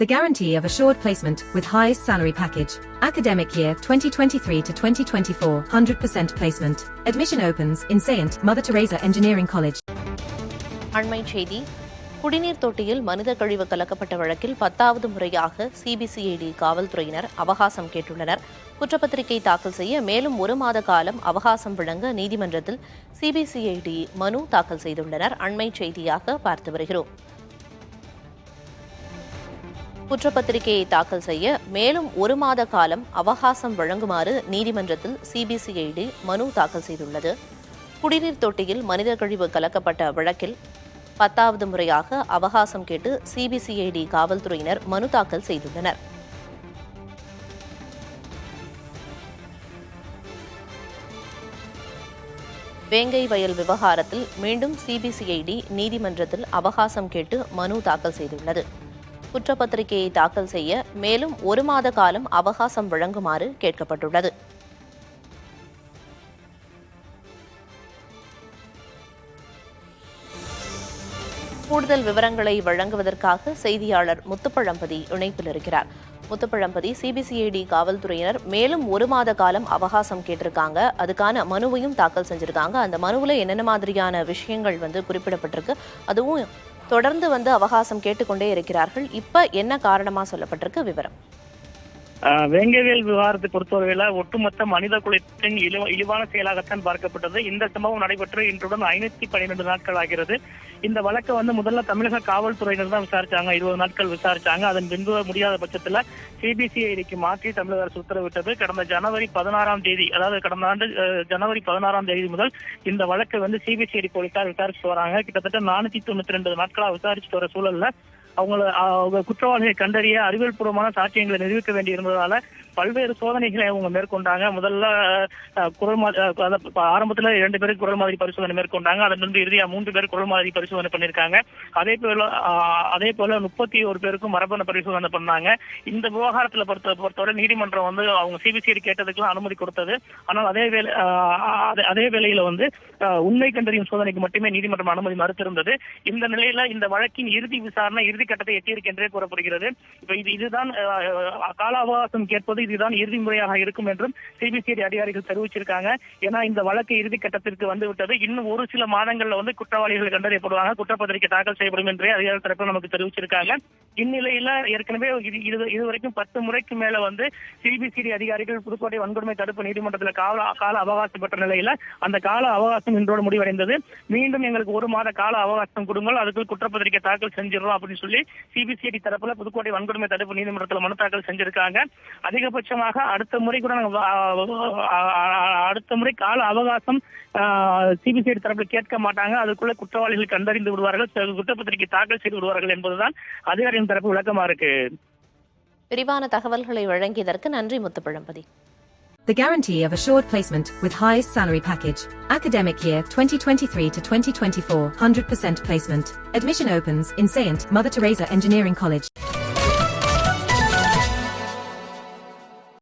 The guarantee of assured placement with highest salary package. Academic year 2023 to 2024, 100% placement. Admission opens in Saint Mother Teresa Engineering College. அண்மைச் செய்தி. குடிநீர் தொட்டியில் மனித கழிவு கலக்கப்பட்ட வழக்கில் 10வது முறையாக சிபிசிஐடி காவல்துறையினர் அவகாசம் கேட்டுள்ளனர். குற்றப்பத்திரிகை தாக்கல் செய்ய மேலும் 1 மாத காலம் அவகாசம் வழங்க நீதிமன்றத்தில் சிபிசிஐடி மனு தாக்கல் செய்துள்ளனர். அண்மைச் செய்தியாக பார்த்து வருகிறோம். குற்றப்பத்திரிகையை தாக்கல் செய்ய மேலும் 1 மாத காலம் அவகாசம் வழங்குமாறு நீதிமன்றத்தில் சிபிசிஐடி மனு தாக்கல் செய்துள்ளது. குடிநீர் தொட்டியில் மனித கழிவு கலக்கப்பட்ட வழக்கில் 10வது முறையாக அவகாசம் கேட்டு சிபிசிஐடி காவல்துறையினர் மனு தாக்கல் செய்துள்ளனர். வேங்கை வயல் விவகாரத்தில் மீண்டும் சிபிசிஐடி நீதிமன்றத்தில் அவகாசம் கேட்டு மனு தாக்கல் செய்துள்ளது. குற்றப்பத்திரிகையை தாக்கல் செய்ய மேலும் 1 மாத காலம் அவகாசம் வழங்குமாறு கேட்கப்பட்டுள்ளது. கூடுதல் விவரங்களை வழங்குவதற்காக செய்தியாளர் முத்துப்பழம்பதி இணைப்பில் இருக்கிறார். முத்துப்பழம்பதி, சிபிசிஐடி காவல்துறையினர் மேலும் 1 மாத காலம் அவகாசம் கேட்டிருக்காங்க. அதுக்கான மனுவையும் தாக்கல் செஞ்சிருக்காங்க. அந்த மனுவில் என்னென்ன மாதிரியான விஷயங்கள் குறிப்பிடப்பட்டிருக்கு, அதுவும் தொடர்ந்து அவகாசம் கேட்டுக்கொண்டே இருக்கிறார்கள். இப்ப என்ன காரணமா சொல்லப்பட்டிருக்கு விவரம்? வேங்கவேல் விவகாரத்தை பொறுத்தவரையில ஒட்டுமொத்த மனித குலத்தின் இழிவான செயலாகத்தான் பார்க்கப்பட்டது. இந்த சம்பவம் நடைபெற்று இன்றுடன் 512 நாட்கள் ஆகிறது. இந்த வழக்கை முதல்ல தமிழக காவல்துறையினர் தான் விசாரிச்சாங்க. 20 நாட்கள் விசாரிச்சாங்க. அதன் பின்பு முடியாத பட்சத்துல சிபிசிஐடிக்கு மாற்றி தமிழக அரசு உத்தரவிட்டது. கடந்த ஜனவரி 16ஆம் தேதி, அதாவது கடந்த ஆண்டு ஜனவரி 16ஆம் தேதி முதல் இந்த வழக்கை சிபிசிஐடி போலீசார் விசாரிச்சுட்டு வராங்க. கிட்டத்தட்ட 492 நாட்களா விசாரிச்சுட்டு வர சூழல்ல அவங்க குற்றவாளிகளை கண்டறிய அறிவியல் பூர்வமான சாட்சியங்களை நிரூபிக்க வேண்டியிருந்ததால பல்வேறு சோதனைகளை அவங்க மேற்கொண்டாங்க. முதல்ல ஆரம்பத்துல 2 பேருக்கு குரல் மாதிரி பரிசோதனை மேற்கொண்டாங்க. அதன் பின்பு இறுதியா 3 பேர் குரல் மாதிரி பரிசோதனை பண்ணிருக்காங்க. அதே போல 31 பேருக்கும் மரபணு பரிசோதனை பண்ணாங்க. இந்த விவகாரத்துல பொறுத்தவரை நீதிமன்றம் அவங்க சிபிசிஐடி கேட்டதுக்கு அனுமதி கொடுத்தது. ஆனால் அதே வேளையில உண்மை கண்டறியும் சோதனைக்கு மட்டுமே நீதிமன்றம் அனுமதி மறுத்திருந்தது. இந்த நிலையில இந்த வழக்கின் இறுதி விசாரணை இறுதி கட்டத்தை எட்டியிருக்கு என்றே கூறப்படுகிறது. இப்ப இதுதான் கால அவகாசம் கேட்பது இதுதான் இறுதி முறையாக இருக்கும் என்றும் சிபிசிஐடி அதிகாரிகள் தெரிவிச்சிருக்காங்க. ஏன்னா இந்த வழக்கு இறுதி கட்டத்திற்கு வந்துவிட்டது. இன்னும் ஒரு சில மாதங்கள்ல குற்றவாளிகள் கண்டறியப்படுவாங்க, குற்றப்பத்திரிகை தாக்கல் செய்யப்படும் என்றே அதிகாரி தரப்பில் நமக்கு தெரிவிச்சிருக்காங்க. இந்நிலையில ஏற்கனவே இதுவரைக்கும் 10 முறைக்கு மேல சிபிசிஐடி அதிகாரிகள் புதுக்கோட்டை வன்கொடுமை தடுப்பு நீதிமன்றத்தில் கால அவகாசம் பெற்ற நிலையில அந்த கால அவகாசம் இன்றோடு முடிவடைந்தது. மீண்டும் எங்களுக்கு 1 மாத கால அவகாசம் கொடுங்கள், அதுக்கு குற்றப்பத்திரிகை தாக்கல் செஞ்சிடறோம் அப்படின்னு சொல்லி சிபிசிஐடி தரப்புல புதுக்கோட்டை வன்கொடுமை தடுப்பு நீதிமன்றத்தில் மனு தாக்கல் செஞ்சிருக்காங்க. அதிகபட்சமாக அடுத்த முறை கால அவகாசம் சிபிசிஐடி தரப்பில் கேட்க மாட்டாங்க. அதுக்குள்ள குற்றவாளிகள் கண்டறிந்து விடுவார்கள், குற்றப்பத்திரிகை தாக்கல் செய்து விடுவார்கள் என்பதுதான் அதிகாரியின் தரப்பு விளக்கமா இருக்கு. விரிவான தகவல்களை வழங்கியதற்கு நன்றி முத்துப்பழம்பதி. The guarantee of assured placement with highest salary package. Academic year 2023 to 2024, 100% placement. Admission opens in Saint Mother Teresa Engineering College.